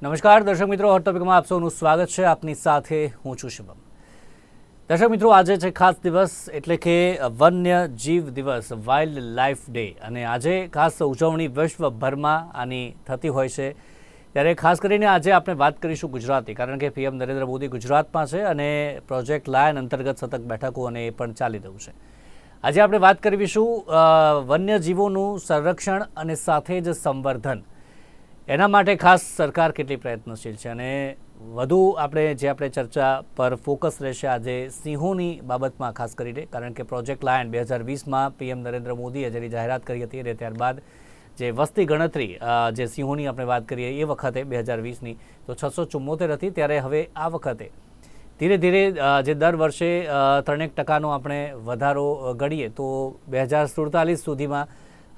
નમસ્કાર દર્શક મિત્રો, હોટ ટોપિકમાં આપ સૌનું સ્વાગત છે. આપની સાથે હું છું શુભમ. દર્શક મિત્રો, આજે છે ખાસ દિવસ એટલે કે વન્ય જીવ દિવસ, વાઇલ્ડ લાઈફ ડે. અને આજે ખાસ ઉજવણી વિશ્વભરમાં આની થતી હોય છે. ત્યારે ખાસ કરીને આજે આપણે વાત કરીશું ગુજરાતી, કારણ કે પીએમ નરેન્દ્ર મોદી ગુજરાતમાં છે અને પ્રોજેક્ટ લાયન અંતર્ગત સતત બેઠકો અને એ પણ ચાલી રહ્યું છે. આજે આપણે વાત કરીશું વન્યજીવોનું સંરક્ષણ અને સાથે જ સંવર્ધન. એના માટે ખાસ સરકાર કેટલી પ્રયત્નશીલ છે અને વધુ આપણે ચર્ચા પર ફોકસ રહેશે આજે સિંહોની બાબતમાં ખાસ કરીને, કારણ કે પ્રોજેક્ટ લાયન 2020માં પીએમ નરેન્દ્ર મોદીએ જેની જાહેરાત કરી હતી અને ત્યારબાદ જે વસ્તી ગણતરી જે સિંહોની આપણે વાત કરીએ એ વખતે 2020ની તો 674 હતી. ત્યારે હવે આ વખતે ધીરે ધીરે જે દર વર્ષે 3% આપણે વધારો ગણીએ તો 2047 સુધીમાં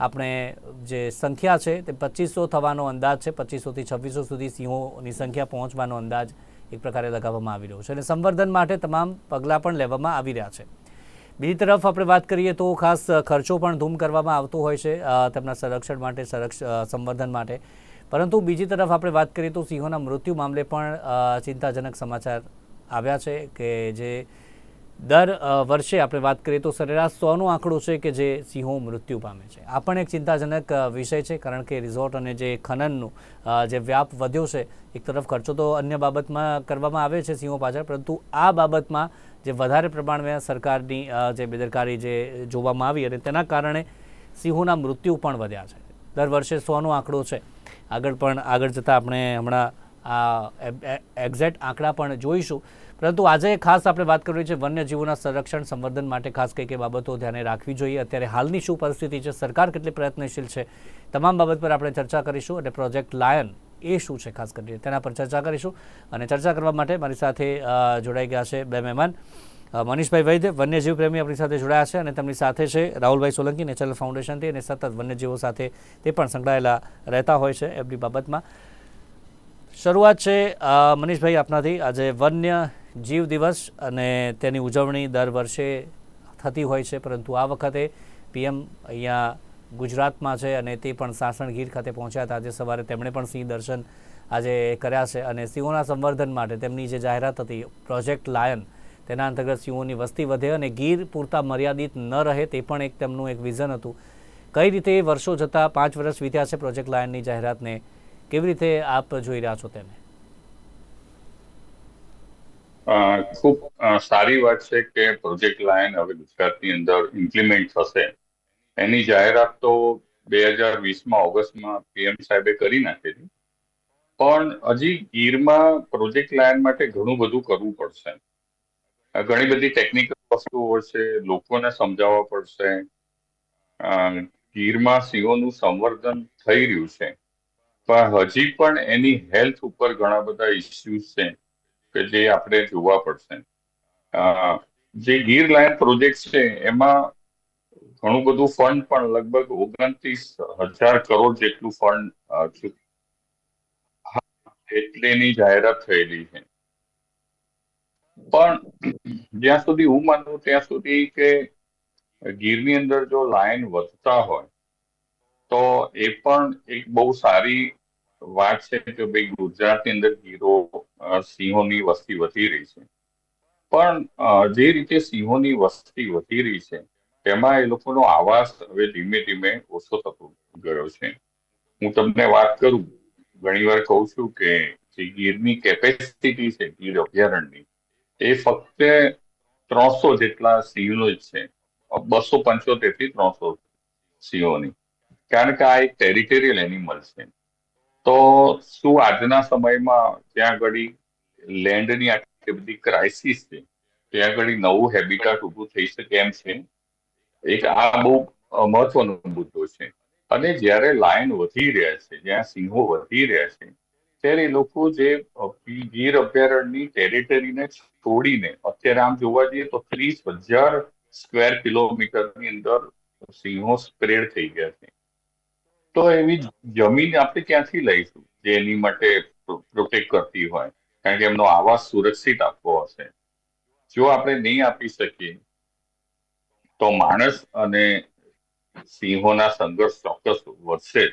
આપણે જે સંખ્યા છે તે 2500 થવાનો અંદાજ છે. 2500થી 2600 સુધી સિંહોની સંખ્યા પહોંચવાનો અંદાજ એક પ્રકારે લગાવવામાં આવી રહ્યો છે અને સંવર્ધન માટે તમામ પગલાં પણ લેવામાં આવી રહ્યા છે. બીજી તરફ આપણે વાત કરીએ તો ખાસ ખર્ચો પણ ધૂમ કરવામાં આવતો હોય છે તેમના સંરક્ષણ માટે, સંવર્ધન માટે. પરંતુ બીજી તરફ આપણે વાત કરીએ તો સિંહોના મૃત્યુ મામલે પણ ચિંતાજનક સમાચાર આવ્યા છે કે જે દર વર્ષે આપણે વાત કરીએ તો સરેરાશ 100નો આંકડો છે કે જે સિંહો મૃત્યુ પામે છે. આ પણ એક ચિંતાજનક વિષય છે, કારણ કે રિઝોર્ટ અને જે ખનનનું જે વ્યાપ વધ્યો છે, એક તરફ ખર્ચો તો અન્ય બાબતમાં કરવામાં આવે છે સિંહો પાછળ, પરંતુ આ બાબતમાં જે વધારે પ્રમાણમાં સરકારની જે બેદરકારી જે જોવામાં આવી અને તેના કારણે સિંહોના મૃત્યુ પણ વધ્યા છે. દર વર્ષે 100નો આંકડો છે. આગળ જતાં આપણે હમણાં આ એક્ઝેક્ટ આંકડા પણ જોઈશું. પરંતુ આજે ખાસ આપણે વાત કરવી છે વન્યજીવોના સંરક્ષણ સંવર્ધન માટે ખાસ કઈ કઈ બાબતો ધ્યાને રાખવી જોઈએ, અત્યારે હાલની શું પરિસ્થિતિ છે, સરકાર કેટલી પ્રયત્નશીલ છે, તમામ બાબત પર આપણે ચર્ચા કરીશું. અને પ્રોજેક્ટ લાયન એ શું છે ખાસ કરીને તેના પર ચર્ચા કરીશું. અને ચર્ચા કરવા માટે મારી સાથે જોડાઈ ગયા છે બે મહેમાન. મનીષભાઈ વૈદ્ય, વન્યજીવ પ્રેમી, આપણી સાથે જોડાયા છે, અને તેમની સાથે છે રાહુલભાઈ સોલંકી, નેચરલ ફાઉન્ડેશનથી અને સતત વન્યજીવો સાથે તે પણ સંકળાયેલા રહેતા હોય છે એમની બાબતમાં. શરૂઆત છે મનીષભાઈ આપનાથી. આજે વન્ય જીવ દિવસ અને તેની ઉજવણી દર વર્ષે થતી હોય છે, પરંતુ આ વખતે પીએમ અહીંયા ગુજરાતમાં છે અને તે પણ સાસણ ગીર ખાતે પહોંચ્યા હતા. આજે સવારે તેમણે પણ સિંહ દર્શન આજે કર્યા છે અને સિંહોના સંવર્ધન માટે તેમની જે જાહેરાત હતી પ્રોજેક્ટ લાયન, તેના અંતર્ગત સિંહોની વસ્તી વધે અને ગીર પૂરતા મર્યાદિત ન રહે તે પણ એક તેમનું એક વિઝન હતું. કઈ રીતે વર્ષો જતાં 5 વર્ષ વીત્યા છે પ્રોજેક્ટ લાયનની જાહેરાતને, કેવી રીતે આપ જોઈ રહ્યા છો તેને? ખૂબ સારી વાત છે કે પ્રોજેક્ટ લાયન હવે ગુજરાતની અંદર ઇમ્પ્લિમેન્ટ થશે. એની જાહેરાત તો 2020માં ઓગસ્ટમાં પીએમ સાહેબે કરી નાખેલી, પણ હજી ગીરમાં પ્રોજેક્ટ લાયન માટે ઘણું બધું કરવું પડશે. ઘણી બધી ટેકનિકલ વસ્તુઓ છે, લોકોને સમજાવવા પડશે. ગીરમાં સિંહોનું સંવર્ધન થઈ રહ્યું છે, પણ હજી પણ એની હેલ્થ ઉપર ઘણા બધા ઇસ્યુઝ છે કે જે આપણે જોવા પડશે. જે ગીર લાયન પ્રોજેક્ટ છે એમાં ઘણું બધું ફંડ પણ લગભગ 29,000 કરોડ જેટલું ફંડ એટલેની જાહેરાત થયેલી છે. પણ જ્યાં સુધી હું માનું ત્યાં સુધી કે ગીરની અંદર જો લાયન વધતા હોય તો એ પણ એક બહુ સારી વાત છે કે ભાઈ ગુજરાતની અંદર સિંહોની વસ્તી વધી રહી છે. પણ જે રીતે સિંહોની વસ્તી વધી રહી છે તેમાં એ લોકોનો આવાસ હવે ધીમે ધીમે ઓછો થતો ગયો છે. હું તમને વાત કરું, ઘણી વાર કહું છું કે જે ગીરની કેપેસિટી છે ગીર અભયારણ્યની, એ ફક્ત 300 જેટલા સિંહનો જ છે. 275 થી 300 સિંહોની, કારણ કે આ એક ટેરિટોરિયલ એનિમલ છે. તો શું આજના સમયમાં ત્યાં આગળ લેન્ડની આટલી બધી ક્રાઇસિસ છે, ત્યાં આગળ નવું હેબિટાટ ઊભું થઈ શકે એમ છે? આ બહુ મહત્વનો મુદ્દો છે. અને જ્યારે લાયન વધી રહ્યા છે, જ્યાં સિંહો વધી રહ્યા છે, ત્યારે એ લોકો જે ગીર અભયારણ્યની ટેરિટરીને છોડીને અત્યારે આમ જોવા જઈએ તો 30,000 સ્ક્વેર કિલોમીટરની અંદર સિંહો સ્પ્રેડ થઈ ગયા છે. તો એવી જમીન આપણે ક્યાંથી લઈશું જે એની માટે પ્રોટેક્ટ કરતી હોય? કારણ કે એમનો આવાસ સુરક્ષિત આપવો હશે. જો આપણે નહીં આપી શકીએ તો માણસ અને સિંહોના સંઘર્ષ ચોક્કસ વધશે.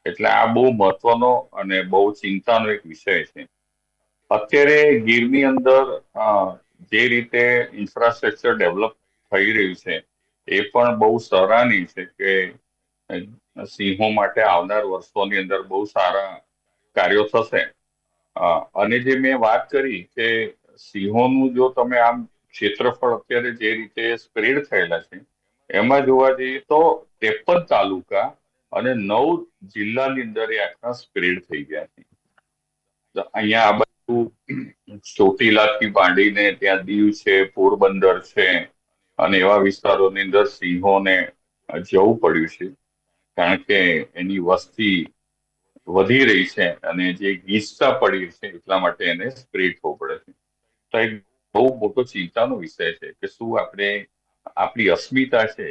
એટલે આ બહુ મહત્વનો અને બહુ ચિંતાનો એક વિષય છે. અત્યારે ગીરની અંદર જે રીતે ઇન્ફ્રાસ્ટ્રક્ચર ડેવલપ થઈ રહ્યું છે એ પણ બહુ સરાહનીય છે કે સિંહો માટે આવનાર વર્ષોની અંદર બહુ સારા કાર્યો થશે. અને જે મેં વાત કરી કે સિંહોનું જો તમે આમ ક્ષેત્રફળ અત્યારે જે રીતે સ્પ્રેડ થયેલા છે એમાં જોવા જઈએ તો 53 તાલુકા અને 9 જિલ્લાની અંદર એ આખા સ્પ્રેડ થઈ ગયા છે. તો અહીંયા આ બાજુ ચોટીલાથી માંડીને ત્યાં દીવ છે, પોરબંદર છે અને એવા વિસ્તારોની અંદર સિંહોને જવું પડ્યું છે, કારણ કે એની વસ્તી વધી રહી છે અને જે ગીચતા પડી છે એટલા માટે એને સ્પ્રેડ થવું પડે છે. તો એક બહુ મોટો ચિંતાનો વિષય છે કે શું આપણે આપણી અસ્મિતા છે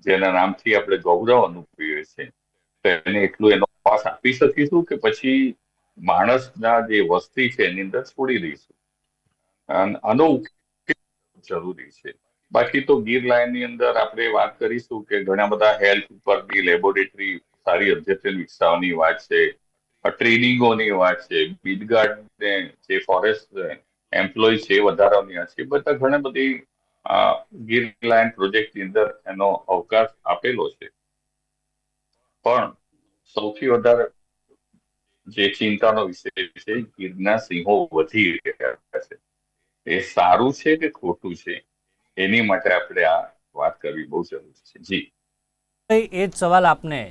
જેના નામથી આપણે ગૌરવ અનુભવીએ છીએ તો એને એટલું એનો પાસ આપી શકીશું કે પછી માણસના જે વસ્તી છે એની અંદર છોડી દઈશું. આનો ઉકેલ જરૂરી છે. બાકી તો ગીર લાયનની અંદર આપણે વાત કરીશું કે ઘણા બધા હેલ્થ ઉપરની લેબોરેટરી સારી અદ્યતન વિકસાવવાની વાત છે, ટ્રેનિંગોની વાત છે, બીટગાર્ડ ને જે ફોરેસ્ટ એમ્પ્લોય છે એ વધારવાની વાત છે. બધા ઘણા બધી ગીર લાયન પ્રોજેક્ટની અંદર એનો અવકાશ આપેલો છે. પણ સૌથી વધારે જે ચિંતાનો વિષય છે ગીરના સિંહો વધી રહ્યા છે. એ સારું છે કે ખોટું છે એની માટે આપણે આ વાત કરવી બહુ જરૂરી છે. જી એ જ સવાલ આપને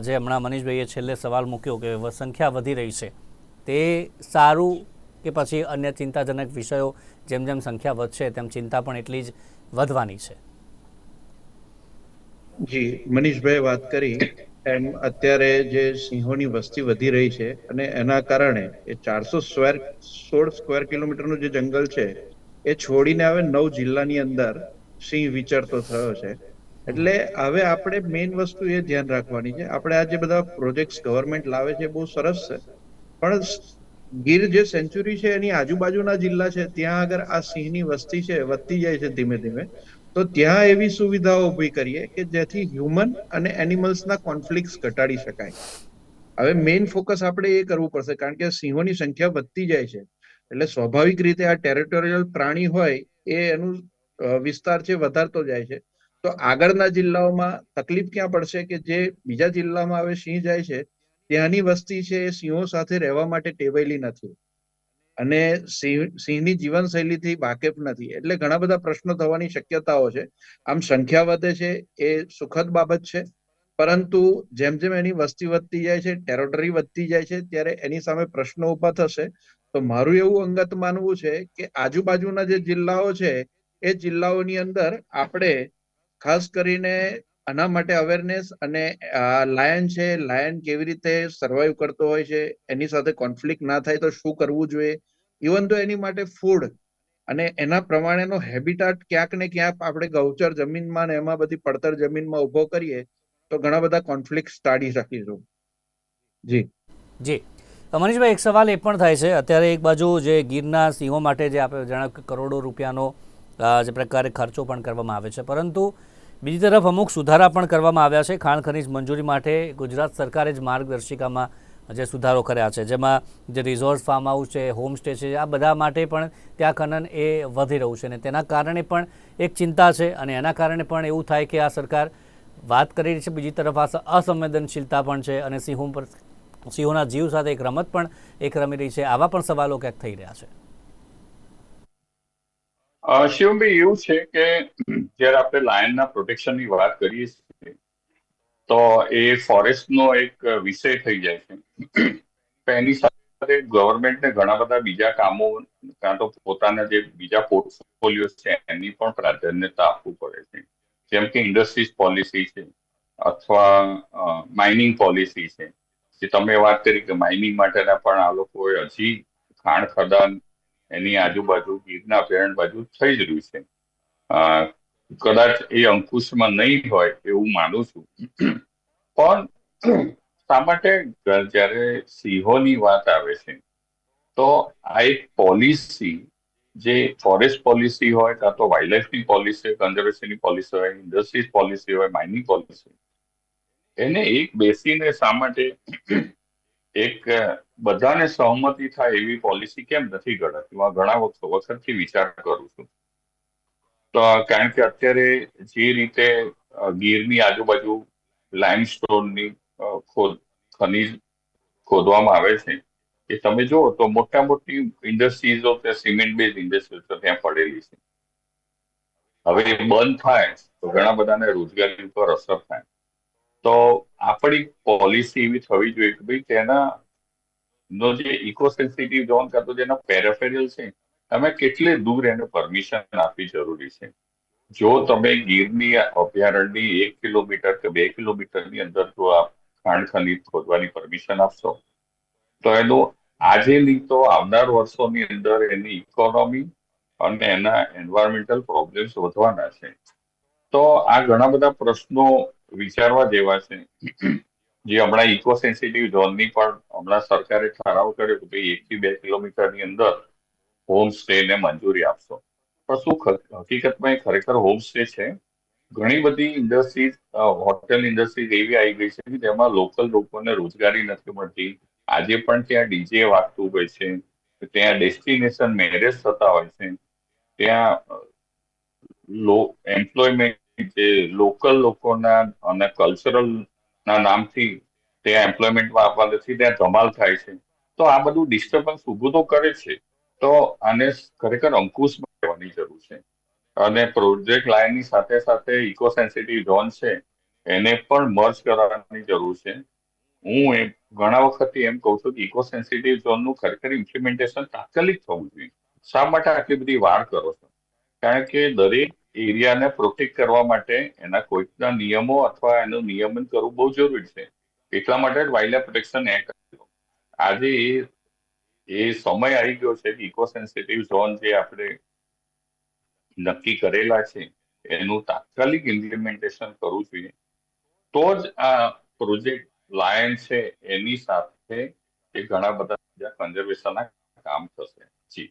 જે હમણાં મનીષભાઈએ છેલ્લે સવાલ મૂક્યો કે સંખ્યા વધી રહી છે તે સારું કે પછી અન્ય ચિંતાજનક વિષયો જેમ જેમ સંખ્યા વધશે તેમ ચિંતા પણ એટલી જ વધવાની છે. જી, મનીષભાઈ વાત કરી એમ અત્યારે જે સિંહોની વસ્તી વધી રહી છે અને એના કારણે એ 416 સ્ક્વેર કિલોમીટરનું જે જંગલ છે એ છોડીને હવે 9 જિલ્લાની અંદર સિંહ વિચરતો થયો છે. એટલે હવે આપણે મેઇન વસ્તુ એ ધ્યાન રાખવાની છે. આપણે આ જે બધા પ્રોજેક્ટ ગવર્મેન્ટ લાવે છે બહુ સરસ છે, પણ ગીર જે સેન્ચુરી છે એની આજુબાજુના જિલ્લા છે ત્યાં આગળ આ સિંહની વસ્તી છે વધતી જાય છે ધીમે ધીમે, તો ત્યાં એવી સુવિધાઓ ઊભી કરીએ કે જેથી હ્યુમન અને એનિમલ્સના કોન્ફ્લિક્ટ ઘટાડી શકાય. હવે મેઇન ફોકસ આપણે એ કરવું પડશે, કારણ કે સિંહોની સંખ્યા વધતી જાય છે એટલે સ્વાભાવિક રીતે આ ટેરિટોરિયલ પ્રાણી હોય એ એનું વિસ્તાર છે વધારતો જાય છે. તો આગળના જિલ્લાઓમાં તકલીફ ક્યાં પડશે કે જે બીજા જિલ્લામાં હવે સિંહ જાય છે ત્યાંની વસ્તી છે એ સિંહો સાથે રહેવા માટે ટેવાયેલી નથી અને સિંહની જીવનશૈલીથી વાકેફ નથી, એટલે ઘણા બધા પ્રશ્નો થવાની શક્યતાઓ છે. આમ સંખ્યા વધે છે એ સુખદ બાબત છે, પરંતુ જેમ જેમ એની વસ્તી વધતી જાય છે, ટેરિટરી વધતી જાય છે, ત્યારે એની સામે પ્રશ્નો ઉભા થશે. તો મારું એવું અંગત માનવું છે કે આજુબાજુના જે જિલ્લાઓ છે એ જિલ્લાઓની અંદર આપણે ખાસ કરીને આના માટે અવેરનેસ અને લાયન છે, લાયન કેવી રીતે સર્વાઈવ કરતો હોય છે, એની સાથે કોન્ફ્લિક્ટ ના થાય તો શું કરવું જોઈએ, ઇવન તો એની માટે ફૂડ અને એના પ્રમાણેનો હેબિટાટ ક્યાંક ને ક્યાંક આપણે ગૌચર જમીનમાં ને એમાં બધી પડતર જમીનમાં ઉભો કરીએ તો ઘણા બધા કોન્ફ્લિક્ટ ટાળી શકીશું. જી જી મનીષભાઈ, એક સવાલ એ પણ થાય છે અત્યારે એક બાજુ જે ગીરના સિંહો માટે જે આપણે જણાવ્યું કે કરોડો રૂપિયાનો જે પ્રકારે ખર્ચો પણ કરવામાં આવે છે, પરંતુ બીજી તરફ અમુક સુધારા પણ કરવામાં આવ્યા છે. ખાણ ખનીજ મંજૂરી માટે ગુજરાત સરકારે જ માર્ગદર્શિકામાં જે સુધારો કર્યા છે, જેમાં જે રિઝોર્ટ ફાર્મ હાઉસ છે, હોમસ્ટે છે, આ બધા માટે પણ ત્યાં ખનન એ વધી રહ્યું છે અને તેના કારણે પણ એક ચિંતા છે અને એના કારણે પણ એવું થાય કે આ સરકાર વાત કરી રહી છે, બીજી તરફ આ અસંવેદનશીલતા પણ છે અને સિંહોના જીવ સાથે એક રમત પણ એક રમી રહી છે. આવા પણ સવાલો ક્યાંક થઈ રહ્યા છે. શિવમભાઈ, એવું છે કે જયારે આપણે લાયનના પ્રોટેક્શનની વાત કરીએ છીએ તો એ ફોરેસ્ટનો એક વિષય થઈ જાય છે. એની સાથે ગવર્મેન્ટને ઘણા બધા બીજા કામો કાં તો પોતાના જે બીજા પોર્ટફોલિયો છે એની પણ પ્રાધાન્યતા આપવું પડે છે. જેમ કે ઇન્ડસ્ટ્રીઝ પોલિસી છે અથવા માઇનિંગ પોલિસી છે. જે તમે વાત કરી કે માઇનિંગ માટેના પણ આ લોકોએ હજી ખાણ ખદાન એની આજુબાજુ ગીરના અભયારણ્ય બાજુ થઈ જ રહ્યું છે. કદાચ એ અંકુશમાં નહીં હોય એવું માનું છું, પણ શા માટે જ્યારે સિંહોની વાત આવે છે તો આ એક પોલિસી જે ફોરેસ્ટ પોલિસી હોય કાં તો વાઇલ્ડ લાઈફની પોલિસી હોય, કન્ઝર્વેશનની પોલિસી હોય, ઇન્ડસ્ટ્રીઝ પોલિસી હોય, માઇનિંગ પોલિસી, એને એક બેસીને શા માટે એક બધાને સહમતિ થાય એવી પોલિસી કેમ નથી ઘડાતી? હું આ ઘણા વખતથી વિચાર કરું છું. તો કારણ કે અત્યારે જે રીતે ગીરની આજુબાજુ લાઇમસ્ટોનની ખનીજ ખોદવામાં આવે છે, એ તમે જુઓ તો મોટા મોટી ઇન્ડસ્ટ્રીઝો ત્યાં સિમેન્ટ બેઝ ઇન્ડસ્ટ્રીઝ ત્યાં પડેલી છે. હવે એ બંધ થાય તો ઘણા બધાને રોજગારી પર અસર થાય. તો આપણી પોલિસી એવી થવી જોઈએ કે ભાઈ તેના નો જે ઇકો સેન્સિટિવ ઝોન કાં તો જેના પેરાફેરિયલ છે, તમે કેટલે દૂર એને પરમિશન આપવી જરૂરી છે. જો તમે ગીરની અભયારણ્યની 1 કિલોમીટર કે 2 કિલોમીટરની અંદર જો આ ખાણ ખનીજ ખોદવાની પરમિશન આપશો તો એનું આજે નહીં તો આવનાર વર્ષોની અંદર એની ઇકોનોમી અને એના એન્વાયરમેન્ટલ પ્રોબ્લેમ્સ વધવાના છે. તો આ ઘણા બધા પ્રશ્નો વિચારવા જેવા છે. જે હમણાં ઇકો સેન્સિટિવ ઝોનની પણ હમણાં સરકારે ઠરાવ કર્યો કે ભાઈ 1 થી 2 કિલોમીટરની અંદર હોમ સ્ટે ને મંજૂરી આપશો. પણ શું હકીકતમાં એ ખરેખર હોમ સ્ટે છે? ઘણી બધી ઇન્ડસ્ટ્રીઝ, હોટેલ ઇન્ડસ્ટ્રીઝ એવી આવી ગઈ છે કે જેમાં લોકલ લોકોને રોજગારી નથી મળતી. આજે પણ ત્યાં ડીજે વાગતું હોય છે, ત્યાં ડેસ્ટિનેશન મેરેજ થતા હોય છે, ત્યાં એમ્પ્લોયમેન્ટ જે લોકલ લોકોના અને કલ્ચરલ ના નામથી ત્યાં એમ્પ્લોયમેન્ટમાં આપવા નથી, ત્યાં ધમાલ થાય છે. તો આ બધું ડિસ્ટર્બન્સ ઊભું તો કરે છે. તો આને ખરેખર અંકુશમાં લેવાની જરૂર છે. અને પ્રોજેક્ટ લાઇનની સાથે સાથે ઇકો સેન્સિટિવ ઝોન છે એને પણ મર્જ કરવાની જરૂર છે. હું ઘણા વખતથી એમ કહું છું કે ઇકો સેન્સિટિવ ઝોનનું ખરેખર ઇમ્પ્લિમેન્ટેશન તાત્કાલિક થવું જોઈએ. શા માટે આટલી બધી વાર કરો છો? કારણ કે દરેક એરિયાને પ્રોટેક્ટ કરવા માટે એના કોઈકના નિયમો અથવા એનું નિયમન કરવું બહુ જરૂરી છે. એટલા માટે જ વાઇલ્ડ પ્રોટેક્શન એક્ટ આજે એ સમય આવી ગયો છે કે ઇકો સેન્સિટિવ ઝોન જે આપણે નક્કી કરેલા છે એનું તાત્કાલિક ઇમ્પ્લિમેન્ટેશન કરવું જોઈએ. તો જ આ પ્રોજેક્ટ લાયન છે એની સાથે એ ઘણા બધા બીજા કન્ઝર્વેશનના કામ થશે. જી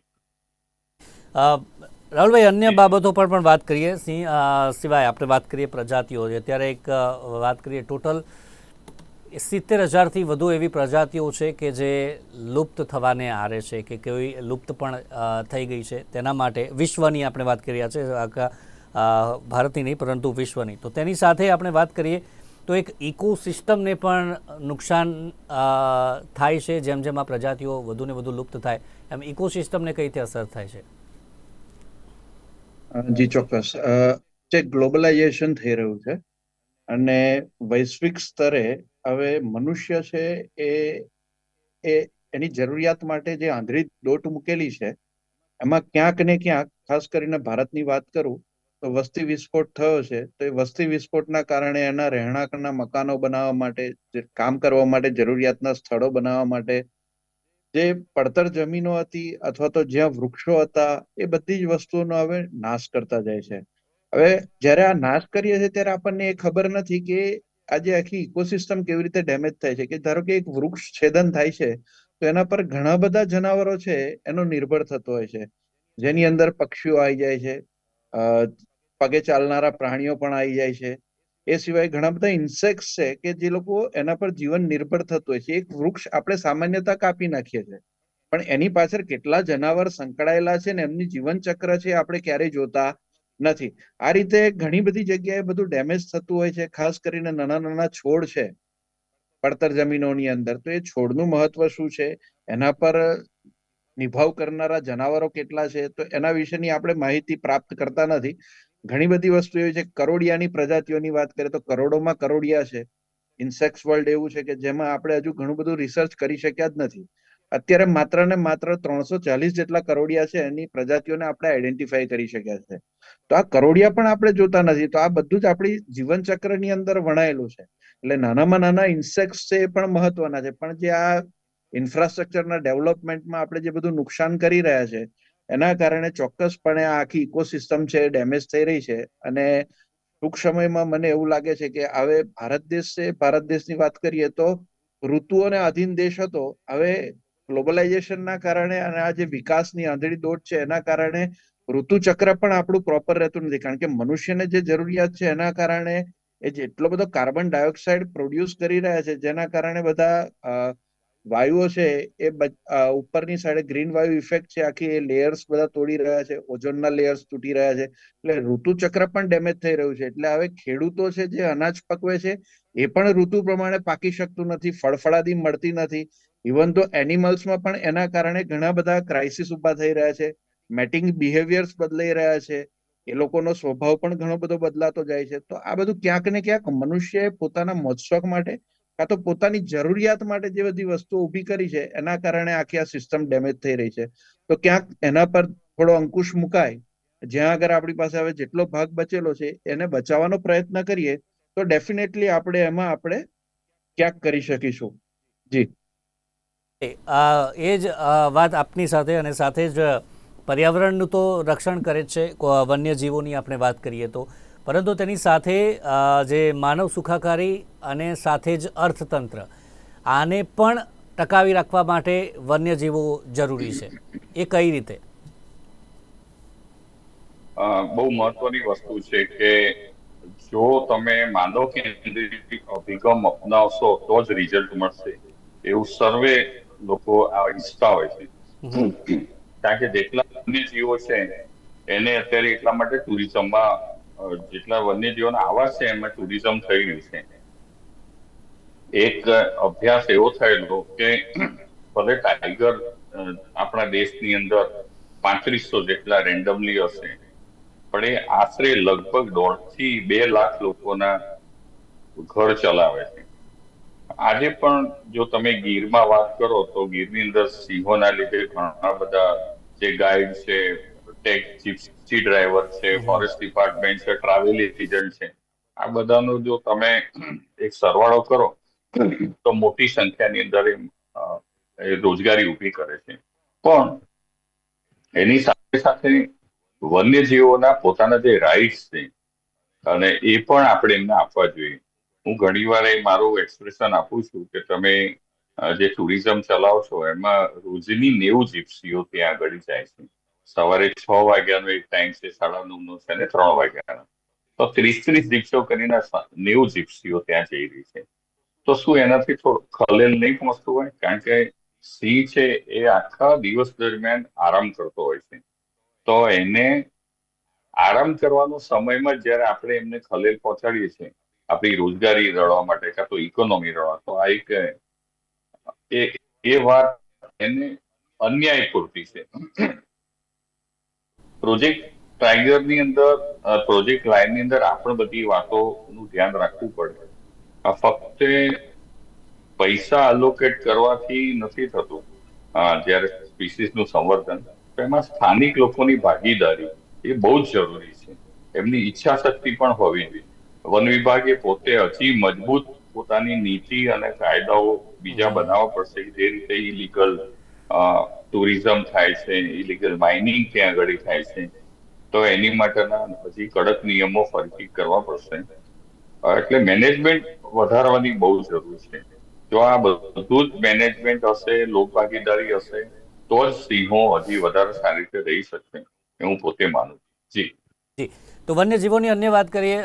રાહુલભાઈ, અન્ય બાબતો પર પણ વાત કરીએ. સિંહ સિવાય આપણે વાત કરીએ પ્રજાતિઓ. અત્યારે એક વાત કરીએ, ટોટલ 70,000થી વધુ એવી પ્રજાતિઓ છે કે જે લુપ્ત થવાને આરે છે કે કોઈ લુપ્ત પણ થઈ ગઈ છે. તેના માટે વિશ્વની આપણે વાત કરી રહ્યા છે, આખા ભારતની નહીં પરંતુ વિશ્વની. તો તેની સાથે આપણે વાત કરીએ તો એક ઇકોસિસ્ટમને પણ નુકસાન થાય છે. જેમ જેમ આ પ્રજાતિઓ વધુને વધુ લુપ્ત થાય એમ ઇકોસિસ્ટમને કઈ રીતે અસર થાય છે? જી ચોક્કસ. જે ગ્લોબલાઇઝેશન થઈ રહ્યું છે અને વૈશ્વિક સ્તરે હવે મનુષ્ય છે એ એની જરૂરિયાત માટે જે આંધળી દોટ મૂકેલી છે એમાં ક્યાંક ને ક્યાંક, ખાસ કરીને ભારતની વાત કરું તો વસ્તી વિસ્ફોટ થયો છે. તો એ વસ્તી વિસ્ફોટના કારણે એના રહેણાંકના મકાનો બનાવવા માટે, કામ કરવા માટે જરૂરિયાતના સ્થળો બનાવવા માટે જે પડતર જમીનો હતી અથવા તો જ્યાં વૃક્ષો હતા એ બધી જ વસ્તુઓનો હવે નાશ કરતા જાય છે. હવે જયારે આ નાશ કરીએ છીએ ત્યારે આપણને એ ખબર નથી કે આજે આખી ઇકોસિસ્ટમ કેવી રીતે ડેમેજ થાય છે. કે ધારો કે એક વૃક્ષ છેદન થાય છે તો એના પર ઘણા બધા જનાવરો છે એનો નિર્ભર થતો હોય છે, જેની અંદર પક્ષીઓ આવી જાય છે, પગે ચાલનારા પ્રાણીઓ પણ આવી જાય છે. એ સિવાય ઘણા બધા ઇન્સેક્ટ્સ છે કે જે લોકો એના પર જીવન નિર્ભર થતું હોય છે. એક વૃક્ષ આપણે સામાન્યતા કાપી નાખીએ છીએ, પણ એની પાછળ કેટલા જનાવર સંકળાયેલા છે ને એમની જીવન ચક્ર છે આપણે ક્યારેય જોતા નથી. આ રીતે ઘણી બધી જગ્યાએ બધું ડેમેજ થતું હોય છે. ખાસ કરીને નાના નાના છોડ છે પડતર જમીનોની અંદર, તો એ છોડનું મહત્વ શું છે, એના પર નિભાવ કરનારા જનાવરો કેટલા છે, તો એના વિશેની આપણે માહિતી પ્રાપ્ત કરતા નથી. ઘણી બધી વસ્તુ એવી છે. કરોડિયાની પ્રજાતિઓની વાત કરીએ તો કરોડોમાં કરોડિયા છે. ઇન્સેક્ટ્સ વર્લ્ડ એવું છે કે જેમાં આપણે હજુ ઘણું બધું રિસર્ચ કરી શક્યા જ નથી. અત્યારે માત્ર ને માત્ર 340 જેટલા કરોડિયા છે એની પ્રજાતિઓને આપણે આઈડેન્ટિફાઈ કરી શક્યા છે. તો આ કરોડિયા પણ આપણે જોતા નથી. તો આ બધું જ આપણી જીવન ચક્રની અંદર વણાયેલું છે. એટલે નાનામાં નાના ઇન્સેક્ટ્સ છે એ પણ મહત્વના છે. પણ જે આ ઇન્ફ્રાસ્ટ્રક્ચરના ડેવલપમેન્ટમાં આપણે જે બધું નુકસાન કરી રહ્યા છે એના કારણે ચોક્કસપણે આ આખી ઇકોસિસ્ટમ છે ડેમેજ થઈ રહી છે. અને ટૂંક સમયમાં મને એવું લાગે છે કે હવે ભારત દેશ છે, ભારત દેશની વાત કરીએ તો ઋતુઓને આધીન દેશ હતો. હવે ગ્લોબલાઇઝેશનના કારણે અને આ જે વિકાસની આંધળી દોટ છે એના કારણે ઋતુ ચક્ર પણ આપણું પ્રોપર રહેતું નથી. કારણ કે મનુષ્યને જે જરૂરિયાત છે એના કારણે એ જેટલો બધો કાર્બન ડાયોક્સાઇડ પ્રોડ્યુસ કરી રહ્યા છે, જેના કારણે બધા વાયુઓ છે એ ઉપરની સાઈડે ગ્રીન વાયુ ઇફેક્ટ છે, આખી એ લેયર્સ બધા તોડી રહ્યા છે, ઓઝોનના લેયર્સ તૂટી રહ્યા છે, એટલે ઋતુ ચક્ર પણ ડેમેજ થઈ રહ્યું છે. એટલે હવે ખેડૂતો છે જે અનાજ પકવે છે એ પણ ઋતુ પ્રમાણે પાકી શકતું નથી, ફળફળાદી મળતી નથી. ઇવન તો એનિમલ્સમાં પણ એના કારણે ઘણા બધા ક્રાઇસિસ ઉભા થઈ રહ્યા છે, મેટિંગ બિહેવિયર્સ બદલાઈ રહ્યા છે, એ લોકોનો સ્વભાવ પણ ઘણો બધો બદલાતો જાય છે. તો આ બધું ક્યાંક ને ક્યાંક મનુષ્યએ પોતાના મોજશોખ માટે કાં તો પોતાની જરૂરિયાત માટે જે બધી વસ્તુઓ ઊભી કરી છે એના કારણે આખી આ સિસ્ટમ ડેમેજ થઈ રહી છે. તો ક્યાંક એના પર થોડો અંકુશ મુકાય, જ્યાં આગળ આપણી પાસે હવે જેટલો ભાગ બચેલો છે એને બચાવવાનો પ્રયત્ન કરીએ તો ડેફિનેટલી આપણે ક્યાંક કરી શકીશું. જી એ જ વાત આપની સાથે, અને સાથે જ પર્યાવરણનું તો રક્ષણ કરે જ છે વન્યજીવોની આપણે વાત કરીએ તો, પરંતુ તેની સાથે જે માનવ સુખાકારી અને સાથે જ અર્થતંત્ર, આને પણ ટકાવી રાખવા માટે વન્યજીવો જરૂરી છે. એ કઈ રીતે? બહુ મહત્વની વસ્તુ છે કે જો તમે માનવ કેન્દ્રિત અભિગમ અપનાવશો તો જ રિઝલ્ટ મળશે, એવું સર્વે લોકો ઈચ્છતા હોય છે. કારણ કે જેટલા વન્યજીવો છે એને અત્યારે એટલા માટે ટુરિઝમમાં, જેટલા વન્યજીવોના આવાસ છે એમાં ટુરિઝમ થઈ રહ્યું છે. એક અભ્યાસ એવો થયેલો કે ભલે ટાઈગર આપણા દેશની અંદર 3500 જેટલા રેન્ડમલી હશે, પણ એ આશરે લગભગ 1.5 થી 2 લાખ લોકોના ઘર ચલાવે છે. આજે પણ જો તમે ગીરમાં વાત કરો તો ગીરની અંદર સિંહોના લીધે ઘણા બધા જે ગાઈડ છે, જીપ્સી ડ્રાઈવર છે, ફોરેસ્ટ ડિપાર્ટમેન્ટ છે, ટ્રાવેલ એજન્ટ છે, આ બધાનો જો તમે એક સરવાળો કરો તો મોટી સંખ્યાની અંદર એ રોજગારી ઊભી કરે છે. પણ એની સાથે સાથે વન્યજીવોના પોતાના જે રાઇટ્સ છે અને એ પણ આપણે એમને આપવા જોઈએ. હું ઘણીવાર એ મારું એક્સપ્રેશન આપું છું કે તમે જે ટુરિઝમ ચલાવો છો એમાં રોજની 90 જીપ્સીઓ ત્યાં આગળ જાય છે. સવારે 6 વાગ્યાનો એક ટાઈમ છે, 9:30નો છે અને 3 વાગ્યાનો. તો 30 જીપ્સીઓ કરીને 90 જીપ્સીઓ ત્યાં જઈ રહી છે. તો શું એનાથી થોડું ખલેલ નહીં પહોંચતું હોય? કારણ કે સિંહ છે એ આખા દિવસ દરમિયાન આરામ કરતો હોય છે, તો એને આરામ કરવાનો સમયમાં જયારે આપણે એમને ખલેલ પહોંચાડીએ છીએ આપણી રોજગારી રળવા માટે કાં તો ઇકોનોમી રળવા, તો આ એક એ વાત એને અન્યાય પૂરતી છે. પ્રોજેક્ટ ટાઈગરની અંદર, પ્રોજેક્ટ લાઇનની અંદર આપણે બધી વાતોનું ધ્યાન રાખવું પડે. આ ફક્ત પૈસા અલોકેટ કરવાથી નથી થતું. જ્યારે સ્પીસીસનું સંવર્ધન, તો એમાં સ્થાનિક લોકોની ભાગીદારી એ બહુ જ જરૂરી છે. એમની ઈચ્છા શક્તિ પણ હોવી જોઈએ. વન વિભાગે પોતે હજી મજબૂત પોતાની નીતિ અને કાયદાઓ બીજા બનાવવા પડશે. જે રીતે ઇલીગલ ટુરિઝમ થાય છે, ઇલીગલ માઇનિંગ ત્યાં આગળ થાય છે, તો એની માટેના હજી કડક નિયમો ફરીથી કરવા પડશે. એટલે મેનેજમેન્ટ વધારવાની બહુ જરૂર છે. જો આ બધું જ મેનેજમેન્ટ હશે, લોકભાગીદારી હશે, તો જ સિંહો હજી વધારે સારી રીતે રહી શકશે, એ હું પોતે માનું છું. જી, તો વન્યજીવોની અન્ય વાત કરીએ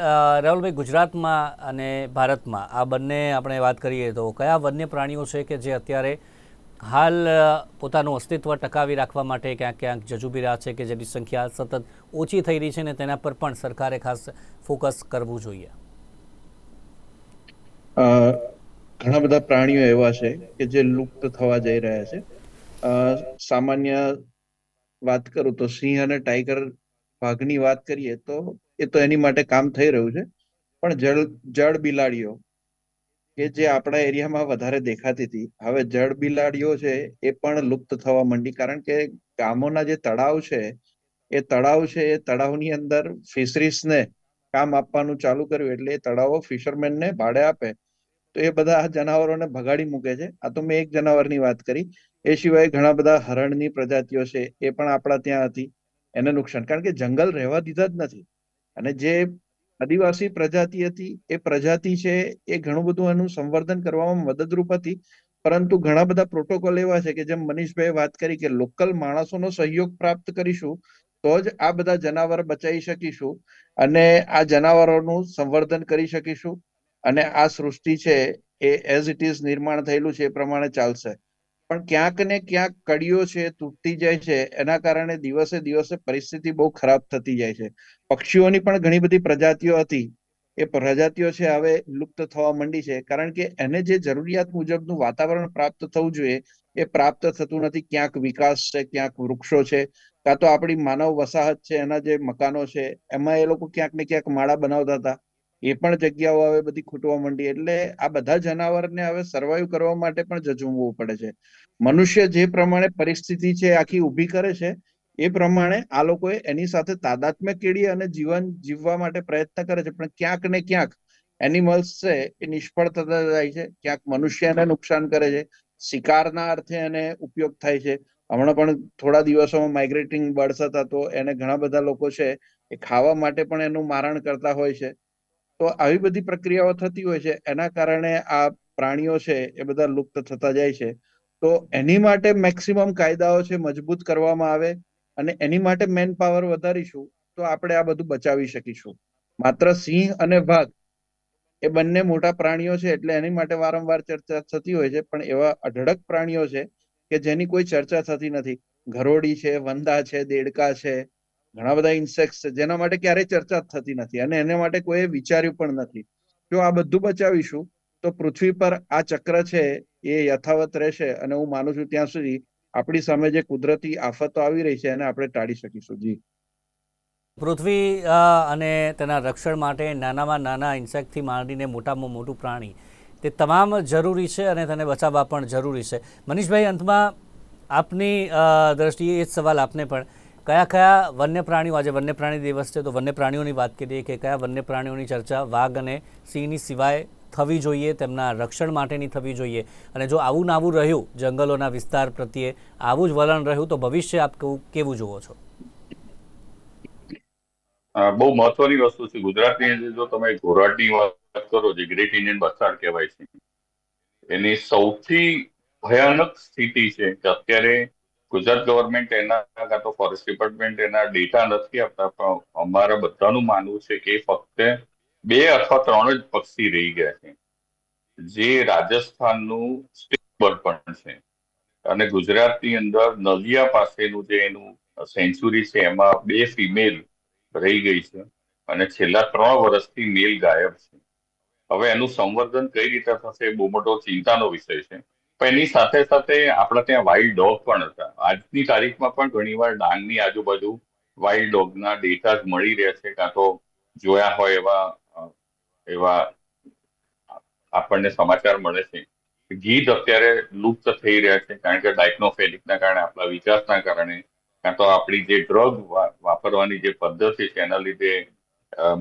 રાહુલભાઈ, ગુજરાતમાં અને ભારતમાં આ બંને આપણે વાત કરીએ તો કયા વન્ય પ્રાણીઓ છે કે જે અત્યારે હાલ પોતાનું અસ્તિત્વ ટકાવી રાખવા માટે ક્યાંક ક્યાંક જજુબી રહ્યા છે, કે જેની સંખ્યા સતત ઓછી થઈ રહી છે ને તેના પર પણ સરકારે ખાસ ફોકસ કરવું જોઈએ? ઘણા બધા પ્રાણીઓ એવા છે કે જે લુપ્ત થવા જઈ રહ્યા છે. સામાન્ય વાત કરું તો સિંહ અને ટાઈગર વાઘની વાત કરીએ તો એ તો એની માટે કામ થઈ રહ્યું છે, પણ જળ બિલાડીઓ કે જે આપણા એરિયામાં વધારે દેખાતી હતી, હવે જળ બિલાડીઓ છે એ પણ લુપ્ત થવા માંડી. કારણ કે ગામોના જે તળાવ છે એ તળાવની અંદર ફિશરીઝને કામ આપવાનું ચાલુ કર્યું, એટલે એ તળાવો ફિશરમેનને ભાડે આપે, તો એ બધા જનાવરોને ભગાડી મૂકે છે. આ તો મેં એક જનાવરની વાત કરી. એ સિવાય ઘણા બધા હરણની પ્રજાતિઓ છે એ પણ આપણા ત્યાં હતી, એને નુકસાન, કારણ કે જંગલ રહેવા દીધા જ નથી. અને જે આદિવાસી પ્રજાતિ હતી એ પ્રજાતિ છે એ ઘણું બધું એનું સંવર્ધન કરવામાં મદદરૂપ હતી, પરંતુ ઘણા બધા પ્રોટોકોલ એવા છે કે જેમ મનીષભાઈ વાત કરી કે લોકલ માણસોનો સહયોગ પ્રાપ્ત કરીશું તો જ આ બધા જનાવર બચાવી શકીશું અને આ જનાવરોનું સંવર્ધન કરી શકીશું અને આ સૃષ્ટિ છે એ એઝ ઇટ ઇઝ નિર્માણ થયેલું છે એ પ્રમાણે ચાલશે. પણ ક્યાંક ને ક્યાંક કડીઓ છે તૂટતી જાય છે, એના કારણે દિવસે દિવસે પરિસ્થિતિ બહુ ખરાબ થતી જાય છે. પક્ષીઓની પણ ઘણી બધી પ્રજાતિઓ હતી, એ પ્રજાતિઓ છે હવે લુપ્ત થવા માંડી છે, કારણ કે એને જે જરૂરિયાત મુજબનું વાતાવરણ પ્રાપ્ત થવું જોઈએ એ પ્રાપ્ત થતું નથી. ક્યાંક વિકાસ છે, ક્યાંક વૃક્ષો છે, કાં તો આપણી માનવ વસાહત છે એના જે મકાનો છે એમાં એ લોકો ક્યાંક ને ક્યાંક માળા બનાવતા હતા, એ પણ જગ્યાઓ હવે બધી ખૂટવા માંડી. એટલે આ બધા જનાવરને હવે સર્વાઈવ કરવા માટે પણ ઝઝૂમવું પડે છે. મનુષ્ય જે પ્રમાણે પરિસ્થિતિ છે આખી ઊભી કરે છે એ પ્રમાણે આ લોકોએ એની સાથે તાદાત્મ્ય કેળવી અને જીવન જીવવા માટે પ્રયત્ન કરે છે. પણ ક્યાંક ને ક્યાંક એનિમલ્સ છે એ નિષ્ફળ થતા જાય છે, ક્યાંક મનુષ્યને નુકસાન કરે છે, શિકારના અર્થે એને ઉપયોગ થાય છે. હમણાં પણ થોડા દિવસોમાં માઇગ્રેટિંગ બર્ડ્સ હતા, તો એને ઘણા બધા લોકો છે એ ખાવા માટે પણ એનું મારણ કરતા હોય છે. તો આવી બધી પ્રક્રિયાઓ થતી હોય છે, એના કારણે આ પ્રાણીઓ છે એ બધા લુપ્ત થતા જાય છે. તો એની માટે મેક્સિમમ કાયદાઓ છે મજબૂત કરવામાં આવે અને એની માટે મેન પાવર વધારીશું તો આપણે આ બધું બચાવી શકીશું. માત્ર સિંહ અને વાઘ એ બંને મોટા પ્રાણીઓ છે એટલે એની માટે વારંવાર ચર્ચા થતી હોય છે, પણ એવા અઢળક પ્રાણીઓ છે કે જેની કોઈ ચર્ચા થતી નથી. ઘરોડી છે, વંદા છે, દેડકા છે, ઘણા બધા ઇન્સેક્ટ છે જેના માટે ક્યારેય ચર્ચા થતી નથી અને એને માટે કોઈ વિચાર્યું પણ નથી. જો આ બધું બચાવીશું તો પૃથ્વી પર આ ચક્ર છે એ યથાવત રહેશે અને હું માનું છું ત્યાં સુધી આપણી સામે જે કુદરતી આફતો આવી રહી છે એને આપણે ટાળી શકીશું. જી. પૃથ્વી અને તેના રક્ષણ માટે નાનામાં નાના ઇન્સેક્ટથી માંડીને મોટામાં મોટું પ્રાણી તે તમામ જરૂરી છે અને તેને બચાવવા પણ જરૂરી છે. મનીષભાઈ, અંતમાં આપની દ્રષ્ટિએ એ જ સવાલ આપને પણ, કયા કયા વન્ય પ્રાણીઓ, આજે વન્ય પ્રાણી દિવસ છે તો વન્ય પ્રાણીઓની વાત કરીએ કે કયા વન્ય પ્રાણીઓની ચર્ચા વાઘ અને સિંહની સિવાય થવી જોઈએ, તેમના રક્ષણ માટેની થવી જોઈએ, અને જો આવું નાવું રહ્યું જંગલોના વિસ્તાર પ્રત્યે આવું જ વલણ રહ્યું તો ભવિષ્ય આપ કેવું જુઓ છો? બહુ મહત્વની વસ્તુ છે. ગુજરાતની અંદર જો તમે ઘોરાડની વાત કરો, જે ગ્રેટ ઇન્ડિયન બસાડ કહેવાય છે, એની સૌથી ભયાનક સ્થિતિ છે કે અત્યારે ગુજરાત ગવર્મેન્ટ એના કાં તો ફોરેસ્ટ ડિપાર્ટમેન્ટ એના ડેટા નથી આપતા, પણ અમારા બધાનું માનવું છે કે ફક્ત 2 અથવા 3 જ પક્ષી રહી ગયા છે જે રાજસ્થાનનું સ્ટેટ બર્ડ પણ છે. અને ગુજરાતની અંદર નલિયા પાસેનું જે એનું સેન્ચુરી છે એમાં 2 ફિમેલ રહી ગઈ છે અને છેલ્લા 3 વર્ષથી મેલ ગાયબ છે. હવે એનું સંવર્ધન કઈ રીતે થશે એ બહુ મોટો ચિંતાનો વિષય છે. પણ એની સાથે સાથે આપણા ત્યાં વાઇલ્ડ ડોગ પણ હતા. આજની તારીખમાં પણ ઘણીવાર ડાંગની આજુબાજુ વાઇલ્ડ ડોગના ડેટા મળી રહ્યા છે, કાં તો જોયા હોય એવા આપણને સમાચાર મળે છે. ગીધ અત્યારે લુપ્ત થઈ રહ્યા છે કારણ કે ડાયક્નોફેલિકના કારણે, આપણા વિકાસના કારણે, કાં તો આપણી જે ડ્રગ વાપરવાની જે પદ્ધતિ છે એના લીધે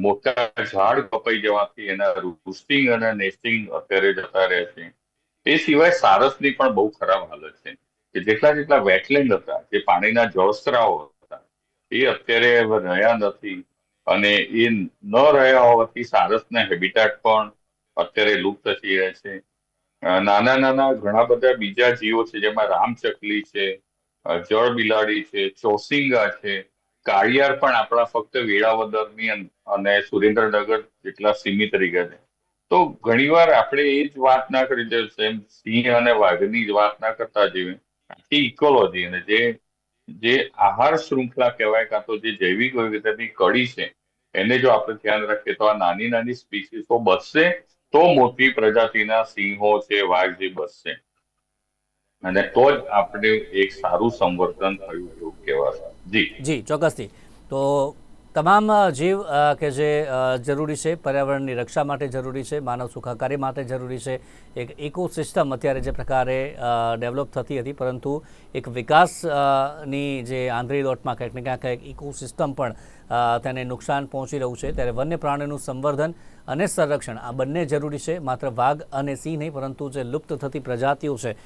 મોટા ઝાડ કપાઈ જવાથી એના રૂસ્ટિંગ અને નેસ્ટિંગ અત્યારે જતા રહે છે. એ સિવાય સારસની પણ બહુ ખરાબ હાલત છે કે જેટલા વેટલેન્ડ હતા, જે પાણીના જળસ્ત્રાવો હતા, એ અત્યારે હવે રહ્યા નથી અને એ ન રહ્યા હોવાથી સારસના હેબિટાટ પણ અત્યારે લુપ્ત થઈ રહ્યા છે. નાના નાના ઘણા બધા બીજા જીવો છે જેમાં રામચકલી છે, જળ બિલાડી છે, ચોસિંગા છે, કાળિયાર પણ આપણા ફક્ત વેળાવદરની અને સુરેન્દ્રનગર જેટલા સીમિત રહી ગયા છે. તો ઘણીવાર આપણે એ જ વાત ના કરી જોઈએ, સિંહ અને વાઘની જ વાત ના કરતા જઈએ. આખી ઇકોલોજી અને જે આહાર શૃંખલા કહેવાય, કાં તો જે જૈવિક વિવિધતાની કડી છે, એને જો આપણે ધ્યાન રાખીએ તો આ નાની નાની સ્પીસીસો બચશે તો મોટી પ્રજાતિના સિંહો છે, વાઘ જે બચશે અને તો જ આપણે એક સારું સંવર્ધન થયું એવું કહેવાશે. જી, ચોક્કસથી. તો તમામ જીવ કે જે જરૂરી છે, પર્યાવરણની રક્ષા માટે જરૂરી છે, માનવ સુખાકારી માટે જરૂરી છે, એક ઇકોસિસ્ટમ અત્યારે જે પ્રકારે ડેવલપ થતી હતી, પરંતુ એક વિકાસની જે આંધળી દોટમાં ક્યાંક ને ક્યાંક એક ઇકોસિસ્ટમ પણ તેને નુકસાન પહોંચી રહ્યું છે. ત્યારે વન્ય પ્રાણીનું સંવર્ધન અને સંરક્ષણ આ બંને જરૂરી છે. માત્ર વાઘ અને સિંહ નહીં, પરંતુ જે લુપ્ત થતી પ્રજાતિઓ છે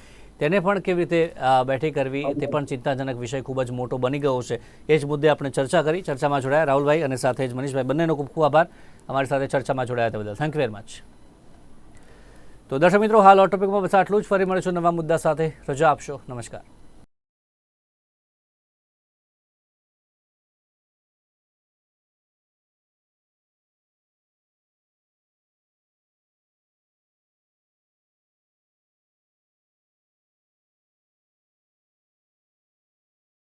તેને પણ કેવી રીતે બેઠી કરવી તે પણ ચિંતાજનક વિષય ખૂબ જ મોટો બની ગયો છે. એ જ મુદ્દે આપણે ચર્ચા કરી. ચર્ચામાં જોડાયા રાહુલભાઈ અને સાથે જ મનીષભાઈ, બંનેનો ખૂબ ખૂબ આભાર અમારી સાથે ચર્ચામાં જોડાયા તે બદલ. Thank you very much. તો દર્શક મિત્રો, હાલ આ ટોપિકમાં બસ આટલું જ. ફરી મળીશું નવા મુદ્દા સાથે. રજા આપશો. નમસ્કાર.